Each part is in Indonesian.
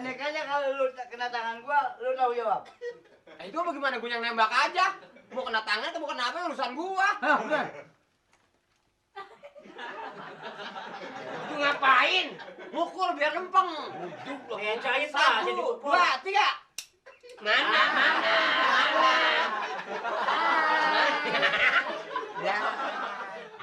Aneh aja kalau lu kena tangan gua, lu tahu jawab. Itu bagaimana gue yang nembak aja? Mau kena tangan atau mau kena apa urusan gua? Itu ngapain? Mukul biar lempeng. Jahit aja Satu, dipukul. 2, 3. Mana? Ya.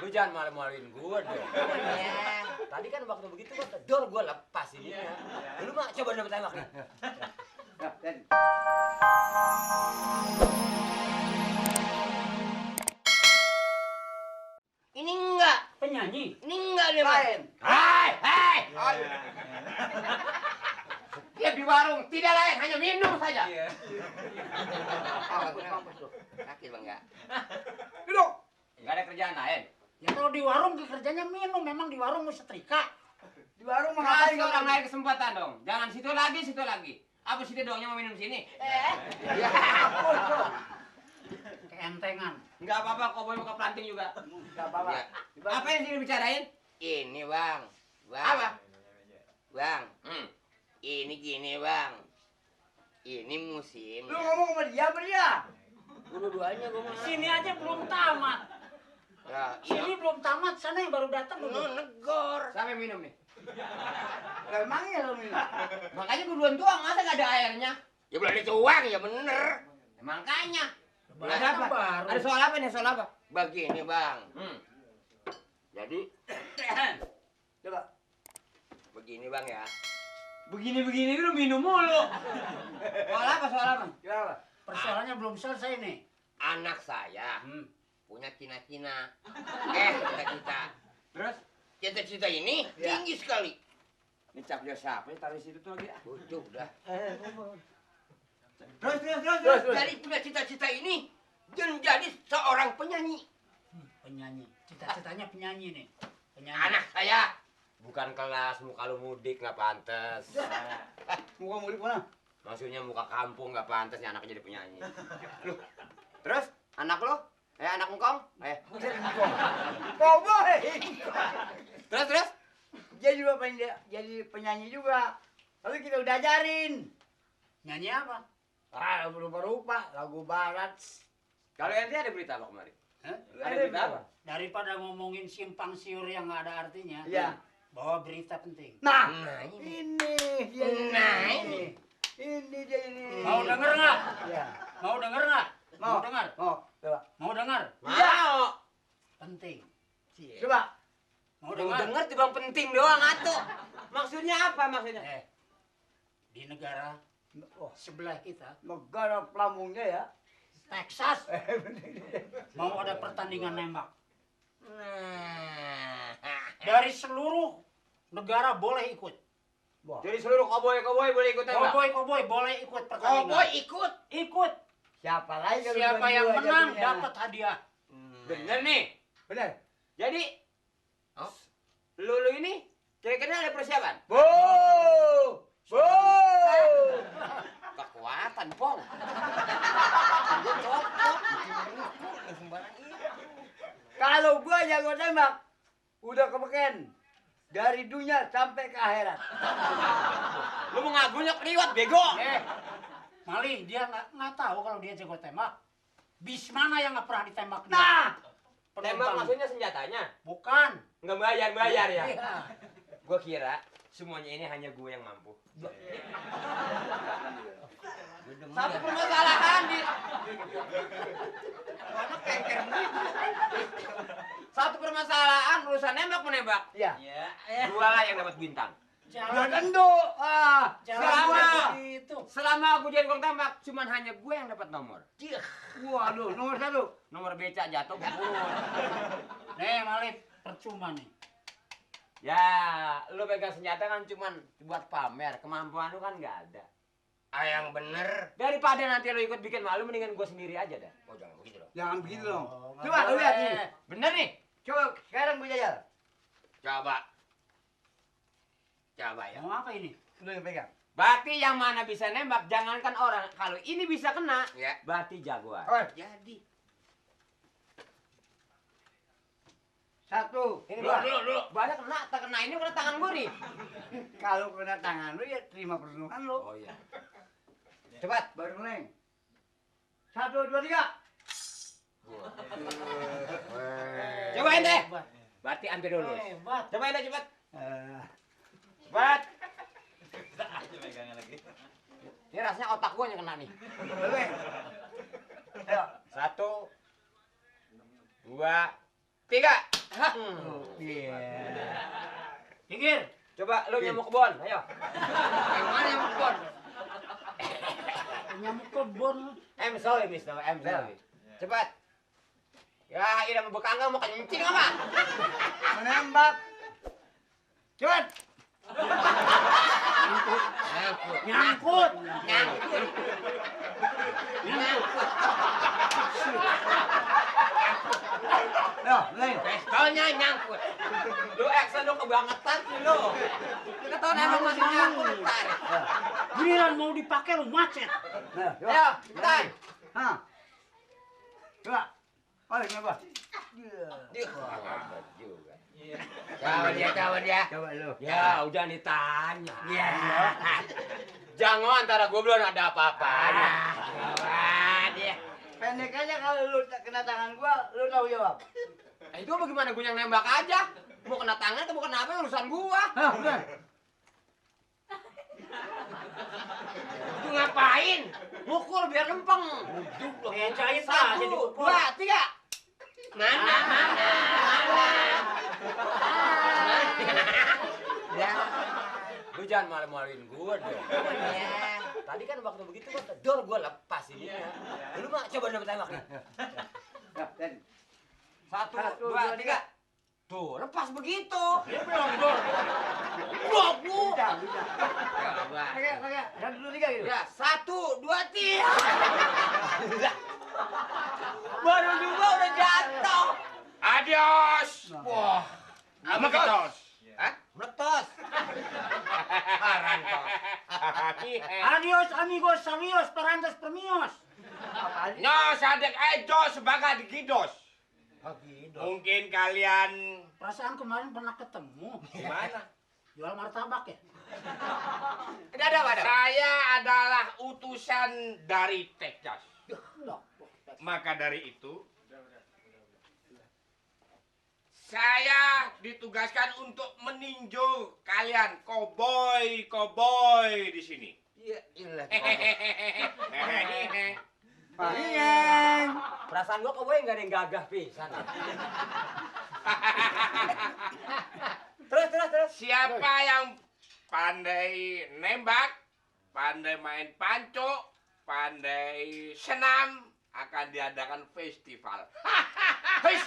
Lu jangan malu-maluin gua dong. Ya. Tadi kan waktu begitu gua kedor gua lepas ini. Lu mah coba dapat tembak nih. Ini enggak. Penyanyi. Ini enggak dia, Mas. Lain. Hai. Dia di warung, tidak lain, hanya minum saja. Iya. Sakit bang enggak? Duduk. Enggak ada kerjaan lain. Ya kalau di warung kerjanya minum, memang di warung mau setrika. Di warung mah Kasih ngapain orang lain kesempatan dong. Jangan situ lagi. Apa situ doang yang mau minum sini? Ya ampun. Keentengan. Enggak apa-apa, kok mau ke planting juga. Enggak apa-apa. Ya. Apa yang sini bicarain? Ini bang. Apa? Bang. Ini gini bang. Ini musim. Lu ngomong sama dia apa dia? Dua-duanya ngomong. Sini aja belum tamat. Ya, Sini belum tamat, sana yang baru datang Lu dulu. negor. Siapa yang minum nih? Lah emangnya lu minum? Makanya duluan tuang, masa gak ada airnya? Ya belum dituang, ya bener. Ya, makanya. Ada apa? Baru. Ada soal apa nih, soal apa? Begini bang. Jadi, Coba. begini bang ya. Begini lu minum mulu. Soal apa? Coba. Persoalannya belum selesai nih. Anak saya punya cita-cita. Cita-cita. Terus? Cita-cita ini tinggi sekali. Ini capnya siapa? Taruh di situ tuh lagi. Udah dah. Terus. Dari punya cita-cita ini menjadi seorang penyanyi. Penyanyi. Cita-citanya penyanyi nih. Penyanyi. Anak saya bukan kelas, muka lu mudik nggak pantas. Muka mulut mana? Maksudnya muka kampung nggak pantas nih anaknya jadi penyanyi. Loh, terus anak lo? Anak engkong? Cowboy. Terus? Dia juga pengen jadi penyanyi juga. Tapi kita udah ajarin. Nyanyi apa? Rupa-rupa, lagu barat. Kalau ente ada berita apa kemarin? Hah? Ada berita apa? Daripada ngomongin simpang siur yang nggak ada artinya. Iya. Bawa berita penting. Nah, Nah, ini. ini dia. Nah, ini. Ini dia ini. Mau denger nggak? Iya. Mau denger nggak? Mau dengar? Mau. Coba. Mau dengar? Mau. Penting. Coba. Mau Mau dengar? denger tuh bang penting doang atuh. Maksudnya apa maksudnya? Di negara sebelah kita, Negara pelambungnya ya. Texas, mau ada pertandingan nembak. Nah. Dari seluruh negara boleh ikut. Jadi seluruh koboi boleh ikut tembak? Koboi boleh ikut pertandingan. Koboi ikut. Ikut. Siapa lagi kalau Siapa bukan yang gua menang jatuhnya? dapat hadiah. Bener nih. Bener. Jadi, lu ini kira-kira ada persiapan? Bu. Kekuatan, Pong. Gua copot. Sembarang ini. Kalau gua jago tembak, udah kebeken. Dari dunia sampai ke akhirat. Lu mau ngagunya keriwat, bego. Mali, dia nggak tahu kalau dia jago tembak. Bis mana yang nggak pernah ditembak dia? Nah, Tembak maksudnya senjatanya? Bukan. Nggak bayar ya? Iya. Gua kira semuanya ini hanya gue yang mampu. Satu permasalahan di anak kengker begitu. Satu permasalahan urusan menembak. iya. Dua lah yang dapat bintang. Udah tentu. Selama aku jadi tukang tembak, cuman hanya gue yang dapat nomor. Waduh, nomor 1. Nomor becak jatuh gugur. Nih, Mali, percuma nih. Ya, lu pegang senjata kan cuman buat pamer, kemampuan lu kan nggak ada. Yang bener. Daripada nanti lu ikut bikin malu, mendingan gue sendiri aja dah. Oh, jangan begitu dong. Jangan begitu dong. nggak Coba lu boleh. lihat nih. Bener nih? Coba sekarang gue jajal. Coba ya. Mau apa ini? Lu yang pegang. Berarti yang mana bisa nembak, jangankan orang. Kalau ini bisa kena, Ya. berarti jagoan. Oh. Jadi. Satu, Ini dua. dulu. Banyak kena, tak kena ini kena tangan gue nih. Kalau kena tangan lu ya terima perlindungan lu. Oh iya. Cepat. Baru mulai. 1, 2, 3. Coba ente. Hebat. Berarti hampir lulus. Hebat. Coba ente cepat. Eh, Cepat. Ini rasanya otak gue yang kena nih. Lebih. Ayo. 1, 2, 3. Iya. Pinggir. Coba lu nyamuk kebon, ayo. Yang mana nyamuk kebon? Nyamuk kebon. I'm sorry, Mister. I'm sorry. Cepat. Ya, ini mau bekangga mau kencing apa? Menembak. Cepat. Nyangkut. Nyangkut. Ayo, mulai. Pistolnya nyangkut. Lu action lu kebangetan sih lu. Kita tahu emang masih nyangkut ntar. Giliran mau dipakai lu macet. Nah, Ayo, ntar. Hah. Coba. Ayo, coba. Dia hebat juga. Coba dia. Coba lu. Ya, udah ditanya. Iya. Jangan antara gue belum ada apa-apanya. Coba dia. Pendek aja kalau lu kena tangan gua, lu tahu jawab. Itu bagaimana gue yang nembak aja? Mau kena tangan atau mau kena apa urusan gua. Hah, udah. Itu ngapain? Mukul biar lempeng. Jahit aja 1, 2, 3. Mana? Ya. Lu jangan malu-maluin gua dong. Ya. Tadi kan waktu begitu gua kedor gua lepas ini. Lu mah coba tembak nih. Ya, dan 1, 1, 2, 2, 3. Tuh, lepas begitu. Dia belum dor. Blok lu. bisa. Pakai. 1, 2, 3 gitu. Ya, 1, 2, 3. Baru 2 udah jatuh. Adios. Wah. Meletos. Hah? Meletos. Marantos. Adios amigos, amigos, parantos, premios. Nyos adek ejos sebagai gidos. Gitu. Mungkin kalian Perasaan kemarin pernah ketemu. gimana? Jual martabak ya? Tidak ada, Pak. Saya adalah utusan dari Texas. Maka dari itu saya ditugaskan untuk meninjau kalian koboi di sini. Iya, ilah. Hehehe. Palingan. Perasaan gua koboi nggak ada yang gagah pisan. Terus. Siapa yang pandai nembak, pandai main panco, pandai senam, akan diadakan festival. Heis.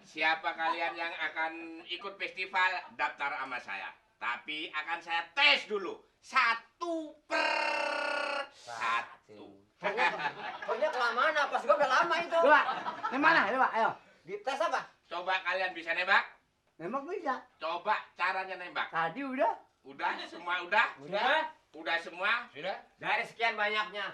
Siapa kalian yang akan ikut festival, daftar sama saya. Tapi akan saya tes dulu. 1 per 1. Pokoknya kelamaan apa sih? Gua udah lama itu. Coba. Yang mana? Coba, ayo. Dites apa? Coba kalian bisa nembak? Nembak bisa. Coba caranya nembak. Tadi udah. Udah? Semua udah? Udah? Udah semua? Sudah? Dari sekian banyaknya.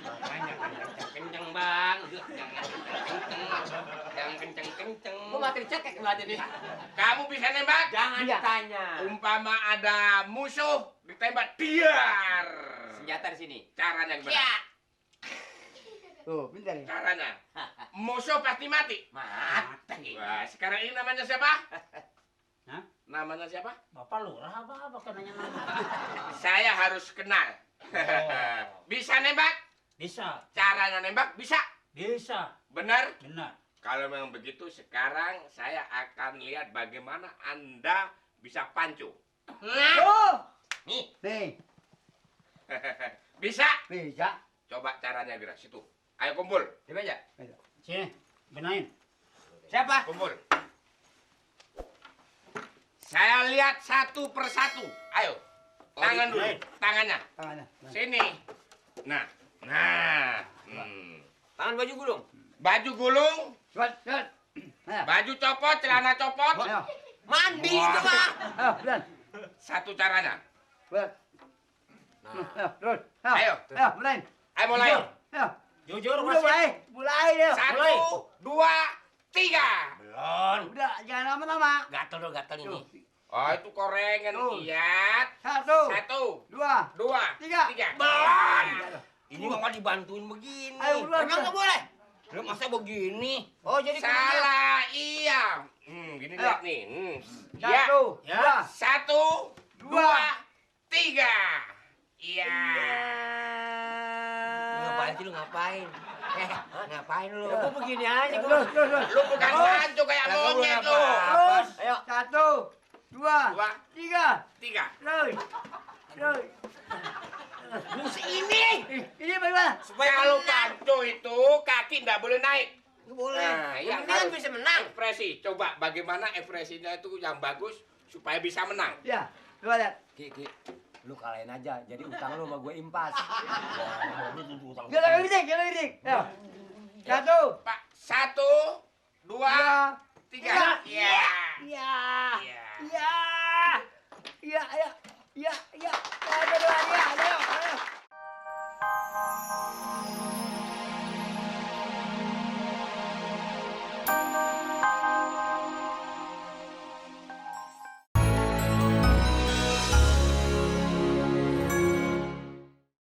Makanya kenceng bang. Jangan kenceng. Gua materi cekek nggak jadi. Kamu bisa nembak? Jangan Iya. ditanya. Umpama ada musuh ditembak biar. Senjata di sini. Caranya gimana? Ya. Tuh, pintar ya. Caranya. Musuh pasti mati. Mati. Wah, sekarang ini namanya siapa? Hah? Namanya siapa? Bapak lurah apa kenanya nama? Saya harus kenal. Bisa nembak? Bisa, Caranya nembak bisa. bisa, Benar? benar. Kalau memang begitu, sekarang saya akan lihat bagaimana Anda bisa pancu. Oh, Nih. nih. Bisa? Bisa. Coba caranya Gira, situ. Ayo kumpul. Di meja. Sini, benain. Siapa? Kumpul. Saya lihat 1 per 1. Ayo. Tangan dulu. Tangannya. Tangannya. Sini. Nah. Tangan baju gulung. Baju gulung, Cepat. Ayo. baju copot, celana copot. Ayo. Mandi Wah. itu mah. Ayo, Dan. Satu caranya. Buat. Nah, Ayo, terus. Ayo. Ayo, mulai. Ayo mulai. Ayo. Jujur Udah mulai deh. Mulai. 1, 2, 3. Belum. Udah, jangan lama-lama. Gatel dong, gatel ini. Oh, itu korengan Tuh. kiat. 1, 1, 2, 2, 3. 3. Belum. Ini mama dibantuin begini. Ayo, ulang. Emang nggak boleh? Lu masa begini? Oh, jadi Salah, iya. Gini Ayo. lihat nih. Ya. 1, Ya. 2. 1, 2, 3. Iya. Lu ngapain sih lu ngapain? Ngapain lu? Gua begini aja Lu, gua. Lu bukan hantu kayak Lah, lu monyet apa? lu. Terus. Ayo. 1, 2, 2, 3. 3. Terus. Terus. Mus ini. Ini bagaimana? Kalau panco itu kaki nggak boleh naik. Nggak boleh. Nah, yang Yang harus bisa menang. ekspresi. Coba bagaimana ekspresinya itu yang bagus supaya bisa menang. Ya, coba lihat. Ki, lu kalahin aja. Jadi utang lu sama gue impas. Jangan gede, jangan gede. Ayo. 1, Pak, 1, 2, 3. Iya. Iya. Iya. Iya. Iya, iya. Iya, iya. Ayo, ayo, ayo, ayo.